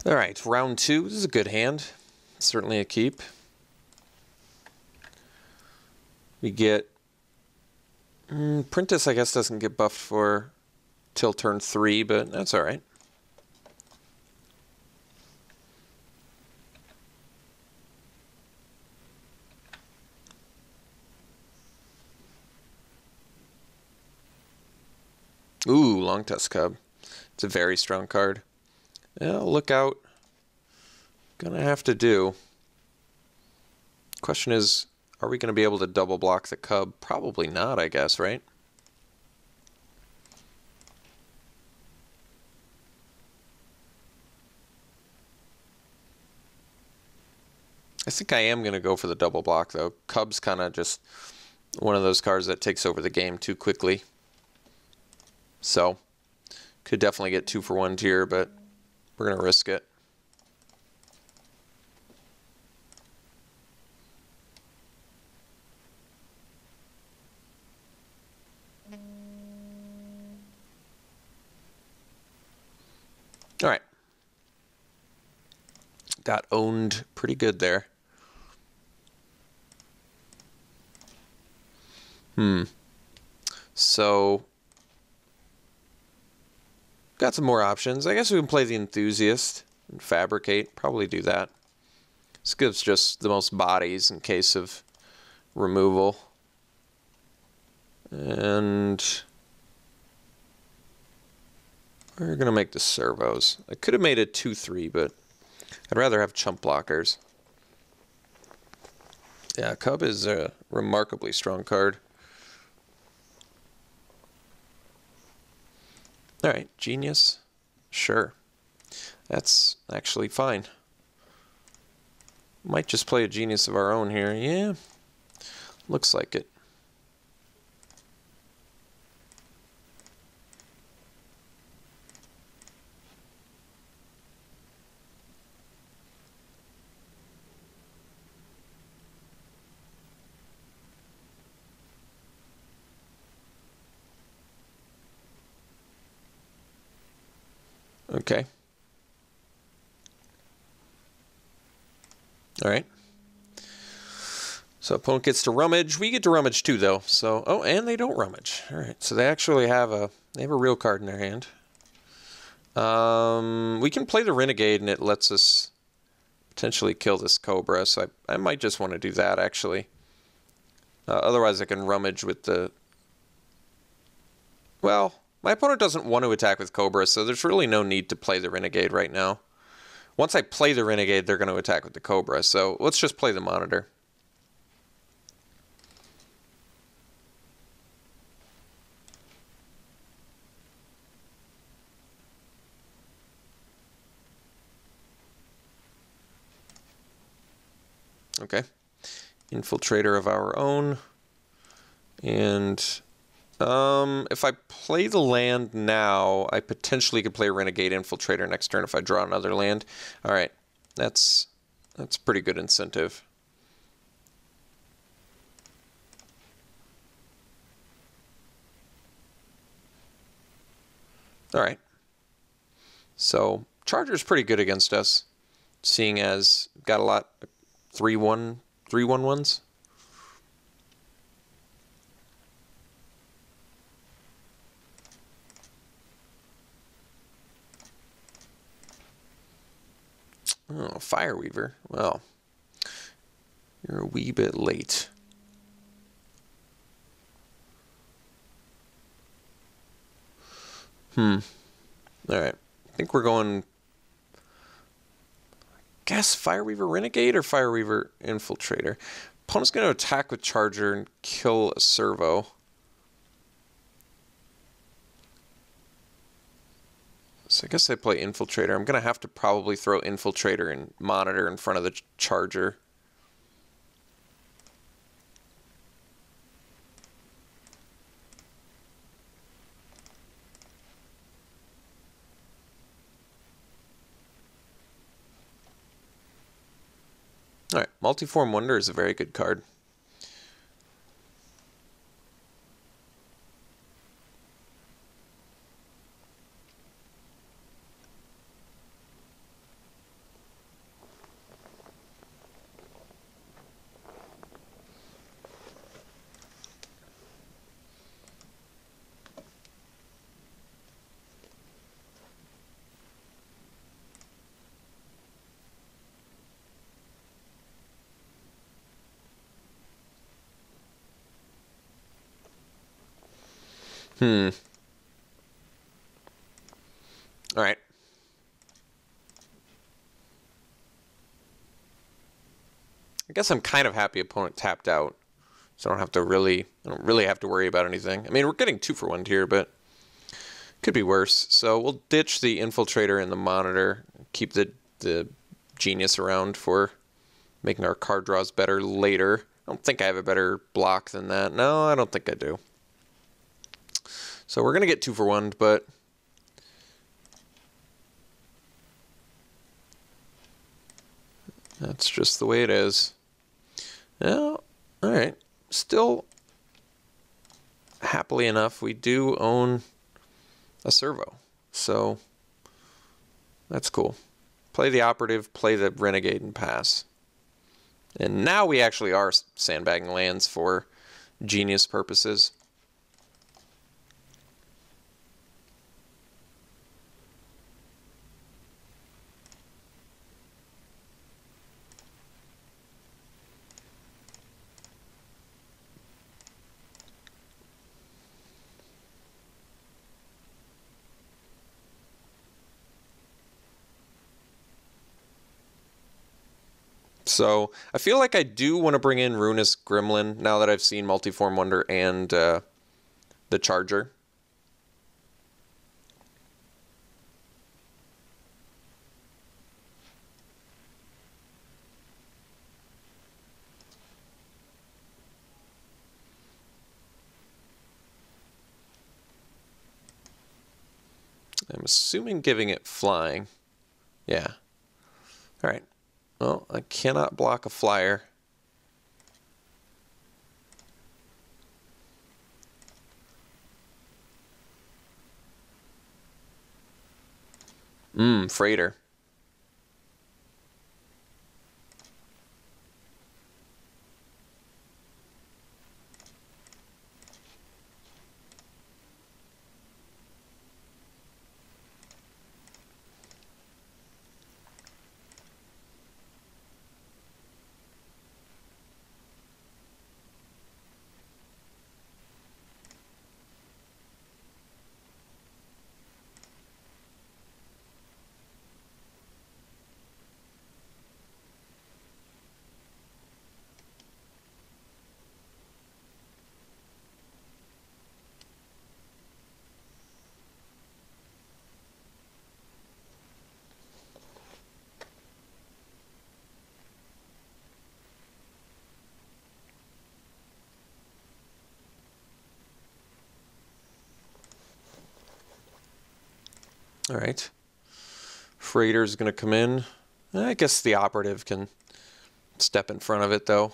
All right, round 2. This is a good hand. Certainly a keep. We get... Prentice, I guess, doesn't get buffed for till turn 3, but that's all right. Ooh, Longtusk Cub. It's a very strong card. Yeah, look out. Gonna have to do. Question is, are we going to be able to double block the Cub? Probably not, I guess, right? I think I am going to go for the double block, though. Cub's kind of just one of those cards that takes over the game too quickly. So, could definitely get 2 for 1 tier, but we're going to risk it. All right. Got owned pretty good there. So, got some more options. I guess we can play the Enthusiast and Fabricate. Probably do that. This gives just the most bodies in case of removal. And we're going to make the servos. I could have made it 2-3, but I'd rather have chump blockers. Yeah, Cub is a remarkably strong card. All right, Genius. Sure. That's actually fine. Might just play a Genius of our own here. Yeah, looks like it. Okay. All right. So opponent gets to rummage. We get to rummage too, though. So, oh, and they don't rummage. All right. So they actually have a real card in their hand. We can play the Renegade, and it lets us potentially kill this Cobra. So I might just want to do that, actually. Otherwise, I can rummage with the... Well, my opponent doesn't want to attack with Cobra, so there's really no need to play the Renegade right now. Once I play the Renegade, they're going to attack with the Cobra, so let's just play the Monitor. Okay. Infiltrator of our own. And if I play the land now, I potentially could play Renegade Infiltrator next turn if I draw another land. All right. That's pretty good incentive. All right. So Charger's pretty good against us, seeing as got a lot 3-1, 3-1-1s. Oh, Fireweaver. Well, you're a wee bit late. All right. I think we're going... Guess Fireweaver Renegade or Fireweaver Infiltrator. Opponent's going to attack with Charger and kill a servo. So I guess I play Infiltrator. I'm going to have to probably throw Infiltrator and Monitor in front of the Charger. All right, Multiform Wonder is a very good card. All right. I guess I'm kind of happy opponent tapped out, so I don't really have to worry about anything. I mean, we're getting 2-for-1 here, but could be worse. So we'll ditch the Infiltrator and the Monitor, keep the Genius around for making our card draws better later. I don't think I have a better block than that. No, I don't think I do. So we're going to get 2-for-1, but that's just the way it is. Now, all right. Still, happily enough, we do own a servo. So that's cool. Play the Operative, play the Renegade, and pass. And now we actually are sandbagging lands for Genius purposes. So I feel like I do want to bring in Ruinous Gremlin now that I've seen Multiform Wonder and the Charger. I'm assuming giving it flying. Yeah. All right. Well, I cannot block a flyer. Freighter. All right. Freighter's going to come in. I guess the Operative can step in front of it, though.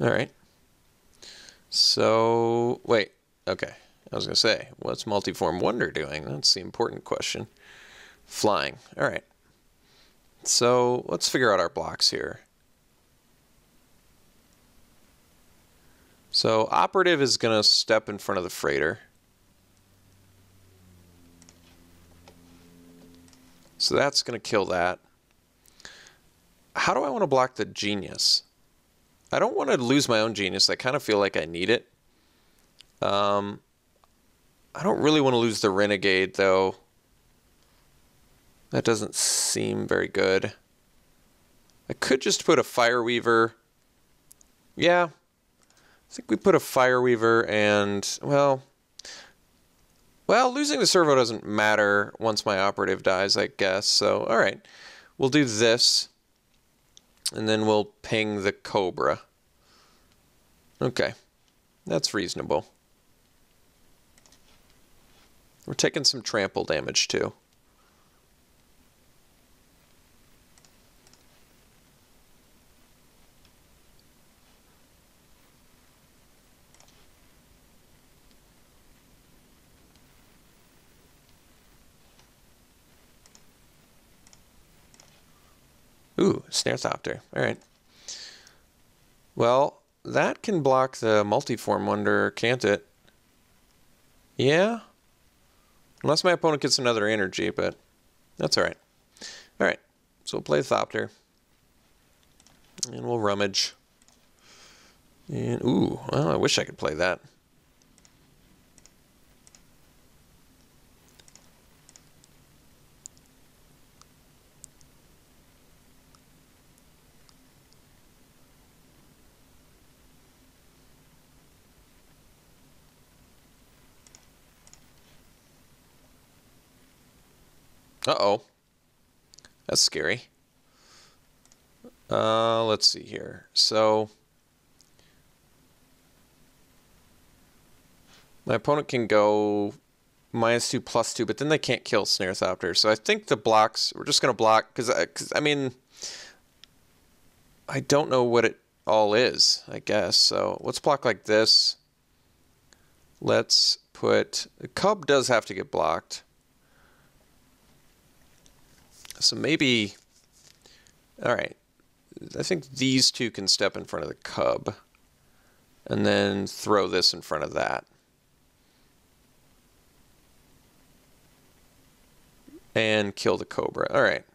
All right. So, wait. Okay. I was going to say, what's Multiform Wonder doing? That's the important question. Flying. All right. So, let's figure out our blocks here. So, Operative is going to step in front of the Freighter. So that's going to kill that. How do I want to block the Genius? I don't want to lose my own Genius. I kind of feel like I need it. I don't really want to lose the Renegade, though. That doesn't seem very good. I could just put a Fireweaver. Yeah. I think we put a Fireweaver and, well, losing the servo doesn't matter once my Operative dies, I guess. So, all right. We'll do this. And then we'll ping the Cobra. Okay. That's reasonable. We're taking some trample damage, too. Ooh, Snarethopter. All right. Well, that can block the Multiform Wonder, can't it? Yeah? Unless my opponent gets another energy, but that's all right. All right. So we'll play Thopter. And we'll rummage. And, ooh, well, I wish I could play that. Uh-oh. That's scary. Let's see here. So my opponent can go -2, +2, but then they can't kill Snarethopter. So I think the blocks, we're just going to block, because, I mean, I don't know what it all is, I guess. So let's block like this. Let's put, the Cub does have to get blocked. So maybe, all right, I think these two can step in front of the Cub and then throw this in front of that. And kill the Cobra. All right.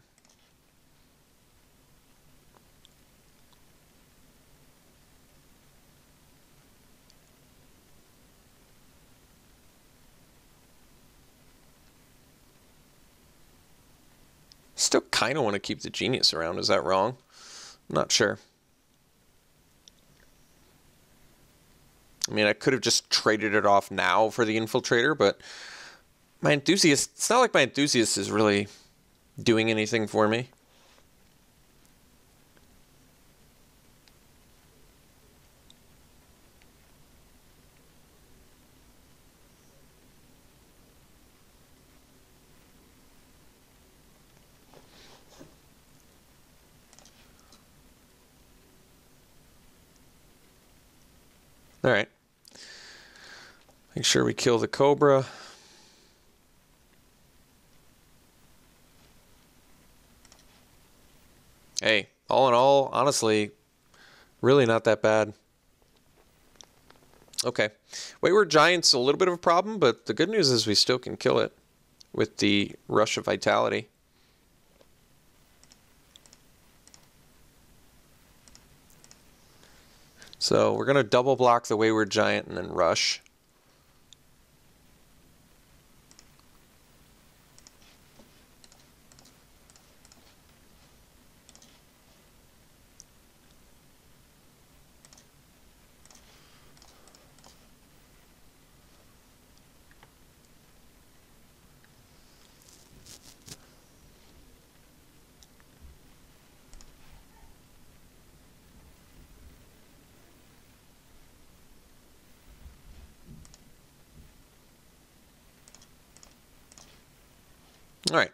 Still kind of want to keep the Genius around. Is that wrong? I'm not sure. I mean, I could have just traded it off now for the Infiltrator, but my Enthusiast, it's not like my Enthusiast is really doing anything for me. All right. Make sure we kill the Cobra. Hey, all in all, honestly, really not that bad. Okay. Wayward Giant's a little bit of a problem, but the good news is we still can kill it with the Rush of Vitality. So we're going to double block the Wayward Giant and then rush. All right.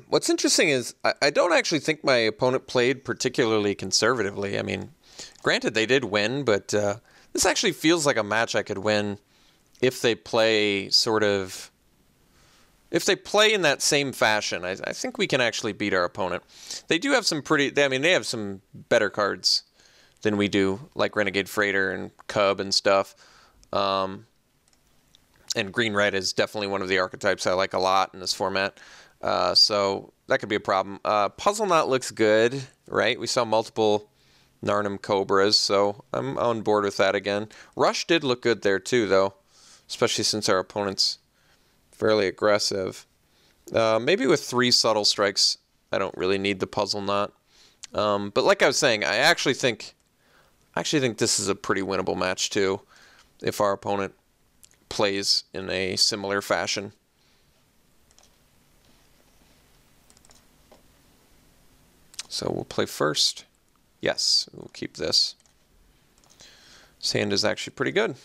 What's interesting is I don't actually think my opponent played particularly conservatively. I mean, granted, they did win, but this actually feels like a match I could win if they play sort of... If they play in that same fashion, I think we can actually beat our opponent. They do have some pretty... I mean, they have some better cards than we do, like Renegade Freighter and Cub and stuff. And Green-Red is definitely one of the archetypes I like a lot in this format. So that could be a problem. Puzzle Knot looks good, right? We saw multiple Narnum Cobras, so I'm on board with that again. Rush did look good there too, though, especially since our opponent's fairly aggressive. Maybe with 3 Subtle Strikes, I don't really need the Puzzle Knot. But like I was saying, I actually think this is a pretty winnable match too, if our opponent plays in a similar fashion. So we'll play first. Yes, we'll keep this. This hand is actually pretty good.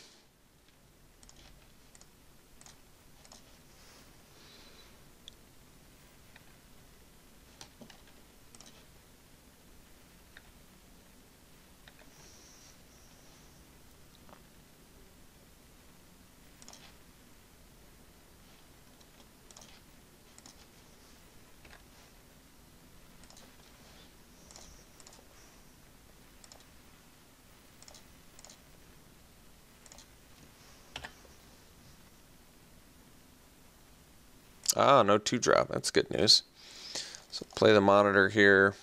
Ah, no 2-drop. That's good news. So play the Monitor here.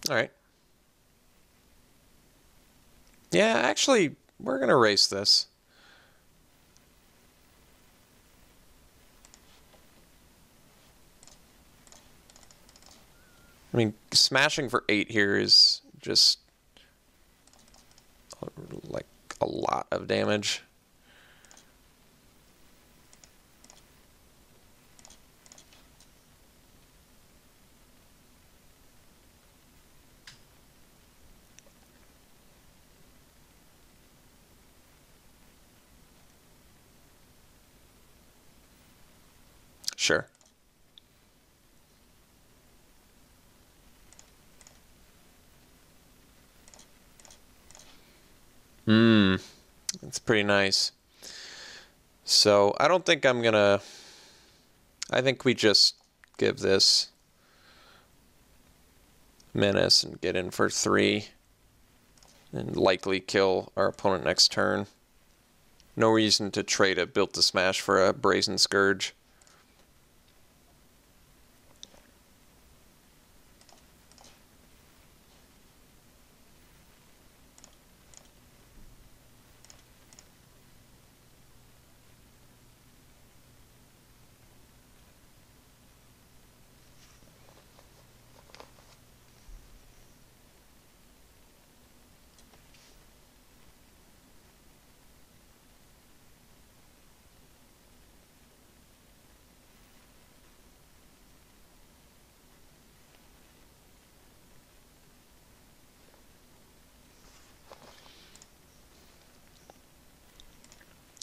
All right. Yeah, actually, we're going to erase this. I mean, smashing for 8 here is just like a lot of damage. Sure. That's pretty nice. So I don't think I'm gonna. I think we just give this Menace and get in for 3 and likely kill our opponent next turn. No reason to trade a Built to Smash for a Brazen Scourge.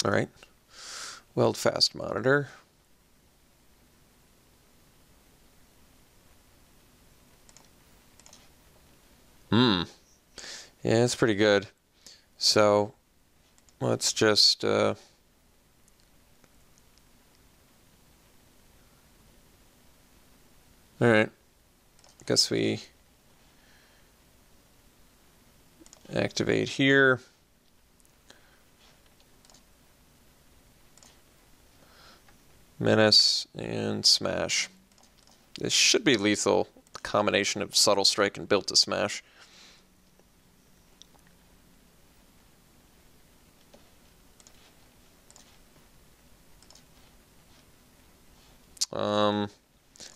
All right. Weld Fast Monitor. Yeah, it's pretty good. So let's just all right. Guess we activate here. Menace and Smash. This should be lethal. The combination of Subtle Strike and Built to Smash.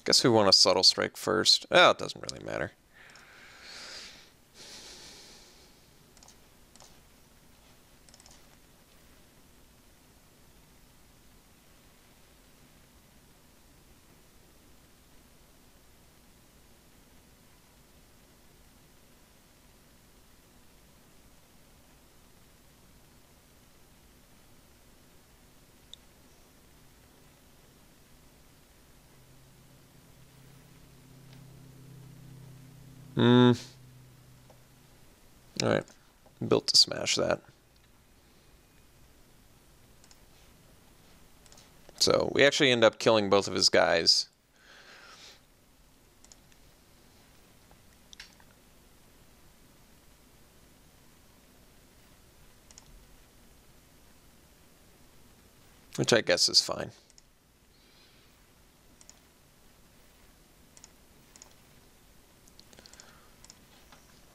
Guess we want a Subtle Strike first. Oh, it doesn't really matter. Alright. Built to Smash that. So we actually end up killing both of his guys. Which I guess is fine.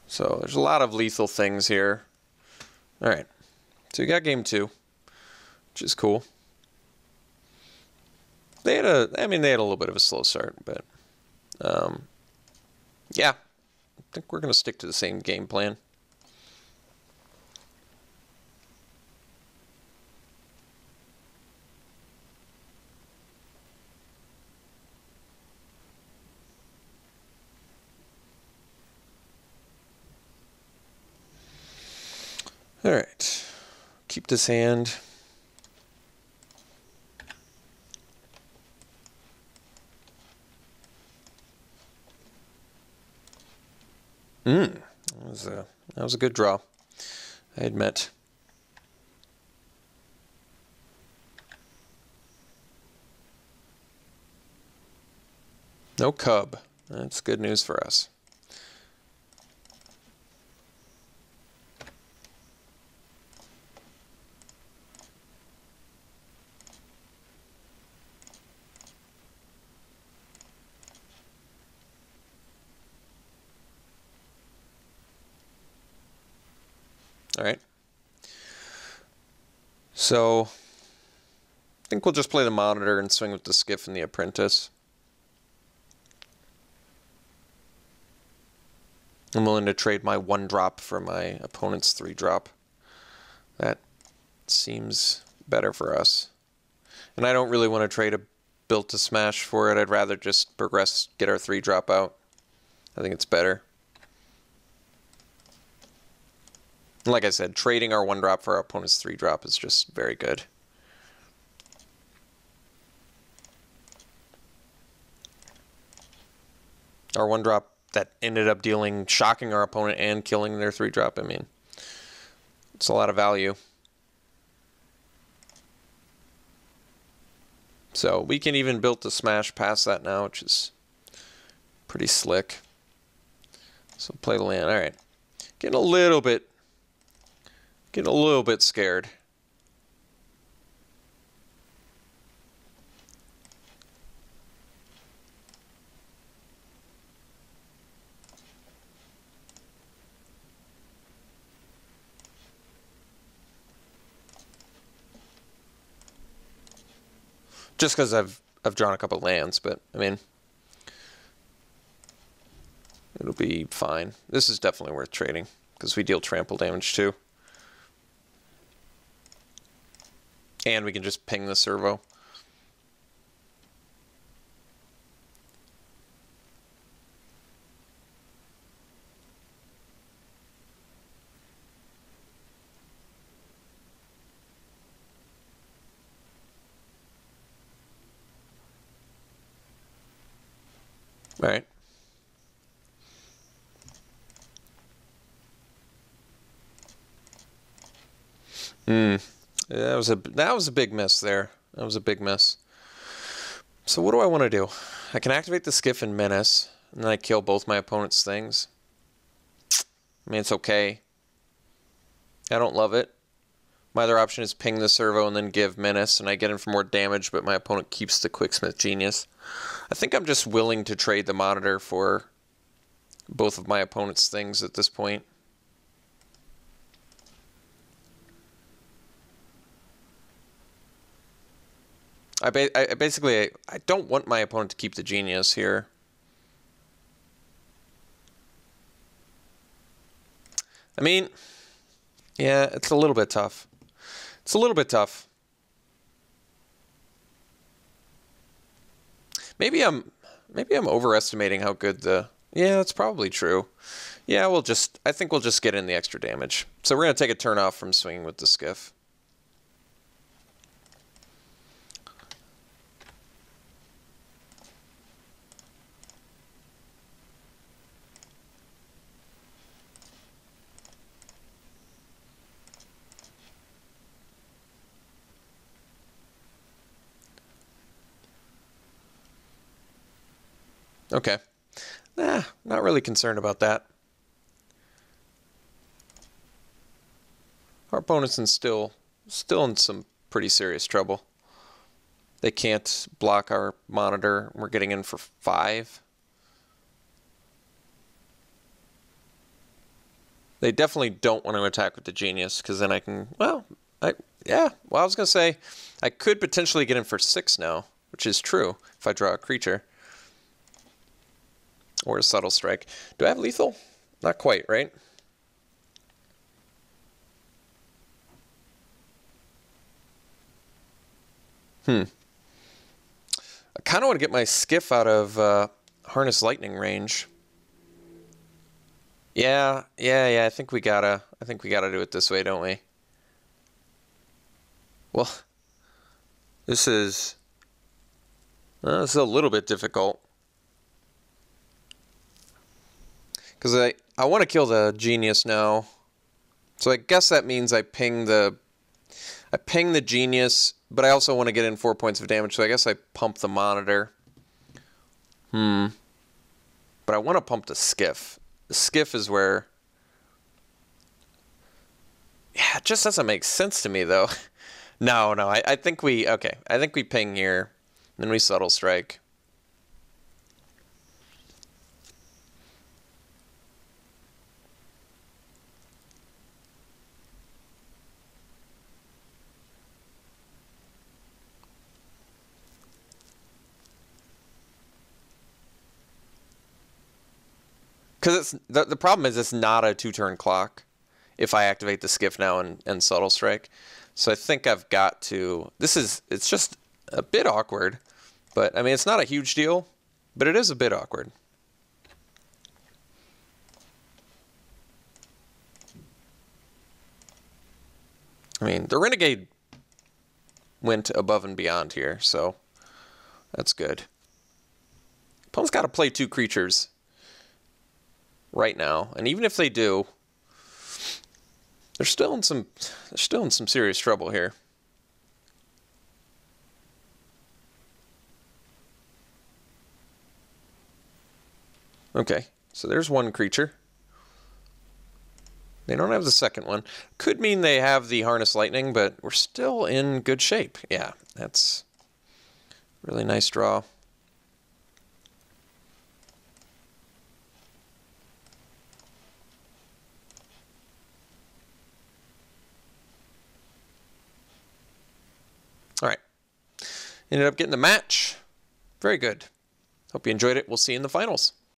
So there's a lot of lethal things here. All right. So we got game 2, which is cool. They had they had a little bit of a slow start, but yeah, I think we're going to stick to the same game plan. All right, keep this hand. That was a good draw, I admit. No Cub. That's good news for us. All right. So I think we'll just play the Monitor and swing with the Skiff and the Apprentice. I'm willing to trade my 1-drop for my opponent's 3-drop. That seems better for us. And I don't really want to trade a Built to Smash for it. I'd rather just progress, get our 3-drop out. I think it's better. And like I said, trading our 1-drop for our opponent's 3-drop is just very good. Our 1-drop that ended up shocking our opponent and killing their 3-drop. I mean, it's a lot of value. So we can even Built to Smash past that now, which is pretty slick. So play the land. All right, getting a little bit scared. Just because I've drawn a couple lands, but I mean, it'll be fine. This is definitely worth trading because we deal trample damage too. And we can just ping the servo. All right. That was a big miss there. That was a big miss. So what do I want to do? I can activate the Skiff and Menace, and then I kill both my opponent's things. I mean, it's okay. I don't love it. My other option is ping the servo and then give Menace, and I get in for more damage, but my opponent keeps the Quicksmith Genius. I think I'm just willing to trade the Monitor for both of my opponent's things at this point. I basically don't want my opponent to keep the Genius here. I mean, yeah, it's a little bit tough. It's a little bit tough. Maybe I'm overestimating how good the... Yeah, that's probably true. Yeah, I think we'll just get in the extra damage. So we're going to take a turn off from swinging with the Skiff. Okay. Not really concerned about that. Our opponent's still in some pretty serious trouble. They can't block our Monitor. We're getting in for 5. They definitely don't want to attack with the Genius, because then I can... Well, I was going to say, I could potentially get in for 6 now, which is true if I draw a creature. Or a Subtle Strike. Do I have lethal? Not quite, right? I kind of want to get my Skiff out of Harness Lightning range. Yeah. I think we gotta do it this way, don't we? Well, this is a little bit difficult. Because I want to kill the Genius now. So I guess that means I ping the Genius, but I also want to get in 4 points of damage, so I guess I pump the Monitor. But I want to pump the Skiff. The Skiff is where... Yeah, it just doesn't make sense to me, though. No, I think we... Okay, I think we ping here. Then we Subtle Strike. Because it's the problem is it's not a 2-turn clock if I activate the Skiff now and Subtle Strike. So I think I've got to... It's just a bit awkward. But, I mean, it's not a huge deal. But it is a bit awkward. I mean, the Renegade went above and beyond here, so that's good. Opponent's got to play 2 creatures right now, and even if they do, they're still in some serious trouble here. Okay, so there's 1 creature. They don't have the second one. Could mean they have the Harness Lightning, but we're still in good shape. Yeah, that's really nice draw. All right. Ended up getting the match. Very good. Hope you enjoyed it. We'll see you in the finals.